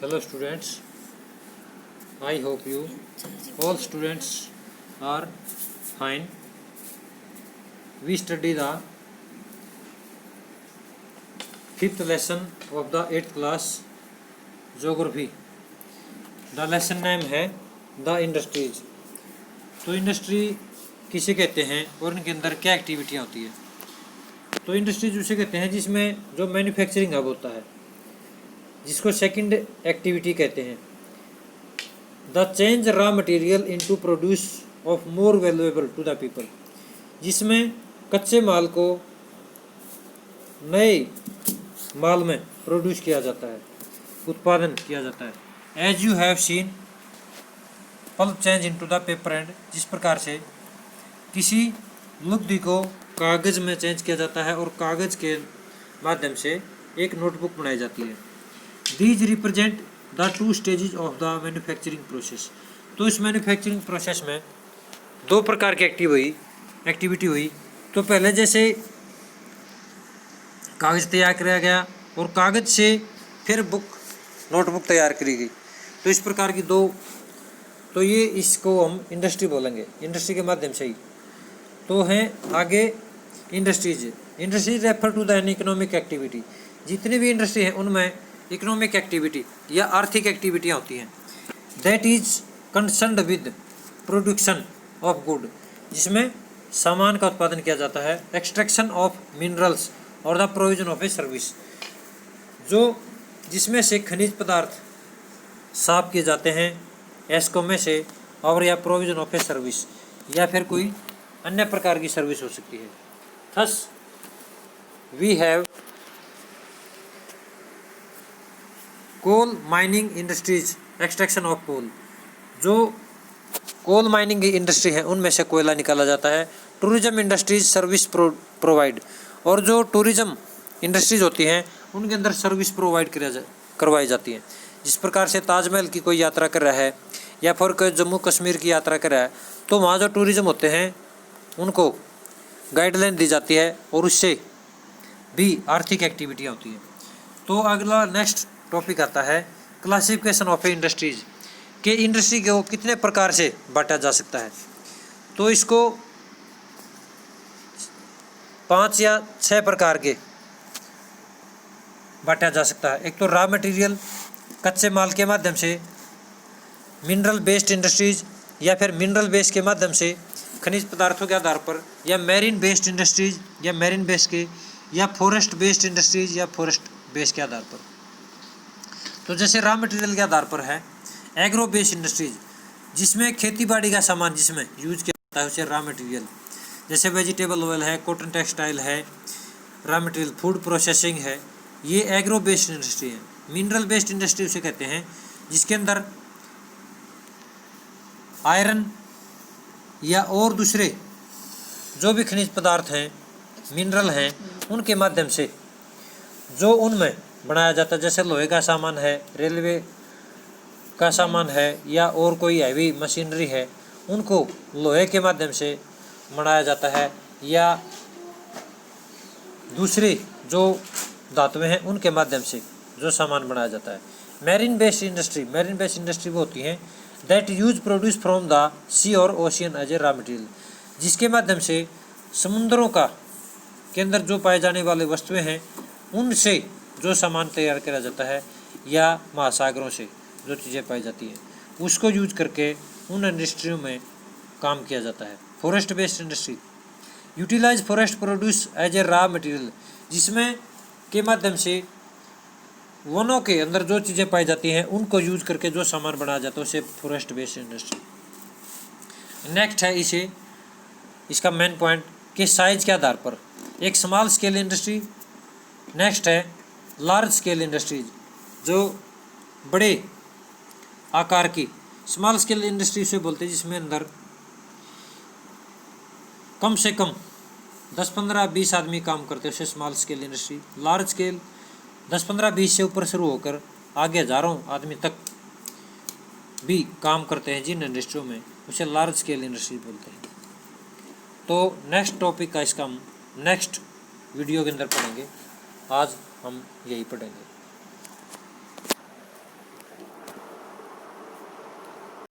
Hello students, I hope you all students are fine. We study the fifth lesson of the 8th class Geography. The lesson name है The Industries. तो industry किसे कहते हैं और इनके अंदर क्या एक्टिविटियाँ होती है। तो इंडस्ट्रीज उसे कहते हैं जिसमें जो मैन्युफैक्चरिंग हब होता है, जिसको सेकंड एक्टिविटी कहते हैं। The change raw material into produce of more valuable to the people, जिसमें कच्चे माल को नए माल में प्रोड्यूस किया जाता है, उत्पादन किया जाता है। As you have seen pulp change into the paper and, जिस प्रकार से किसी लुगदी को कागज़ में चेंज किया जाता है और कागज़ के माध्यम से एक नोटबुक बनाई जाती है। These represent the two stages of the manufacturing process. तो इस मैन्युफैक्चरिंग प्रोसेस में दो प्रकार की एक्टिविटी हुई। तो पहले जैसे कागज़ तैयार किया गया और कागज़ से फिर नोटबुक तैयार करी गई। तो इस प्रकार की दो, तो ये इसको हम इंडस्ट्री बोलेंगे, इंडस्ट्री के माध्यम से ही। तो हैं आगे industries refer to the an economic activity. जितनी भी इंडस्ट्री हैं उनमें इकोनॉमिक एक्टिविटी या आर्थिक एक्टिविटियाँ होती हैं। That is concerned with production of good, जिसमें सामान का उत्पादन किया जाता है। एक्सट्रैक्शन ऑफ मिनरल्स और the provision of a service, जिसमें से खनिज पदार्थ साफ किए जाते हैं एस्को में से, और या प्रोविजन ऑफ ए सर्विस, या फिर कोई अन्य प्रकार की सर्विस हो सकती है। Thus we have coal mining industries, extraction of coal. जो कोल माइनिंग की इंडस्ट्री है उनमें से कोयला निकाला जाता है। टूरिज्म इंडस्ट्रीज सर्विस प्रोवाइड, और जो टूरिज्म इंडस्ट्रीज होती हैं उनके अंदर सर्विस प्रोवाइड करवाई जाती है। जिस प्रकार से ताजमहल की कोई यात्रा कर रहा है या फिर कोई जम्मू कश्मीर की यात्रा कर रहा है, तो वहाँ जो टूरिज्म होते हैं उनको गाइडलाइन दी जाती है और उससे भी आर्थिक एक्टिविटियाँ होती हैं। तो अगला नेक्स्ट टॉपिक आता है क्लासिफिकेशन ऑफ ए इंडस्ट्रीज, के इंडस्ट्री को कितने प्रकार से बांटा जा सकता है। तो इसको 5 या 6 प्रकार के बांटा जा सकता है। एक तो रॉ मटेरियल, कच्चे माल के माध्यम से, मिनरल बेस्ड इंडस्ट्रीज या फिर मिनरल बेस के माध्यम से खनिज पदार्थों के आधार पर, या मैरीन बेस्ड इंडस्ट्रीज या मैरीन बेस के, या फॉरेस्ट बेस्ड इंडस्ट्रीज या फॉरेस्ट बेस के आधार पर। तो जैसे रॉ मटेरियल के आधार पर है एग्रो बेस्ड इंडस्ट्रीज, जिसमें खेती बाड़ी का सामान जिसमें यूज किया जाता है उसे रॉ मटेरियल, जैसे वेजिटेबल ऑयल है, कॉटन टेक्सटाइल है, रॉ मटेरियल फूड प्रोसेसिंग है, ये एग्रो बेस्ड इंडस्ट्री है। मिनरल बेस्ड इंडस्ट्री उसे कहते हैं जिसके अंदर आयरन या और दूसरे जो भी खनिज पदार्थ हैं, मिनरल हैं, उनके माध्यम से जो उनमें बनाया जाता है, जैसे लोहे का सामान है, रेलवे का सामान है, या और कोई हैवी मशीनरी है, उनको लोहे के माध्यम से बनाया जाता है, या दूसरे जो धातुएं हैं उनके माध्यम से जो सामान बनाया जाता है। मैरीन बेस्ड इंडस्ट्री वो होती हैं that use produce from the sea or ocean as a raw material, जिसके माध्यम से समुद्रों के अंदर जो पाए जाने वाले वस्तुएं हैं उनसे जो सामान तैयार किया जाता है, या महासागरों से जो चीज़ें पाई जाती हैं उसको यूज करके उन इंडस्ट्रियों में काम किया जाता है। Forest based industry utilise forest produce as a raw material, जिसमें के माध्यम से वनों के अंदर जो चीज़ें पाई जाती हैं उनको यूज करके जो सामान बनाया जाता है उसे फॉरेस्ट बेस्ड इंडस्ट्री। नेक्स्ट है इसका मेन पॉइंट के साइज के आधार पर एक स्मॉल स्केल इंडस्ट्री, नेक्स्ट है लार्ज स्केल इंडस्ट्रीज, जो बड़े आकार की। स्मॉल स्केल इंडस्ट्री से बोलते हैं जिसमें अंदर कम से कम 10-15-20 आदमी काम करते हैं उसे small scale industry. Large scale 10-15-20 से ऊपर शुरू होकर आगे हजारों आदमी तक भी काम करते हैं जिन इंडस्ट्रियों में, उसे लार्ज स्केल इंडस्ट्री बोलते हैं। तो नेक्स्ट टॉपिक का इसका हम नेक्स्ट वीडियो के अंदर पढ़ेंगे। आज हम यही पढ़ेंगे।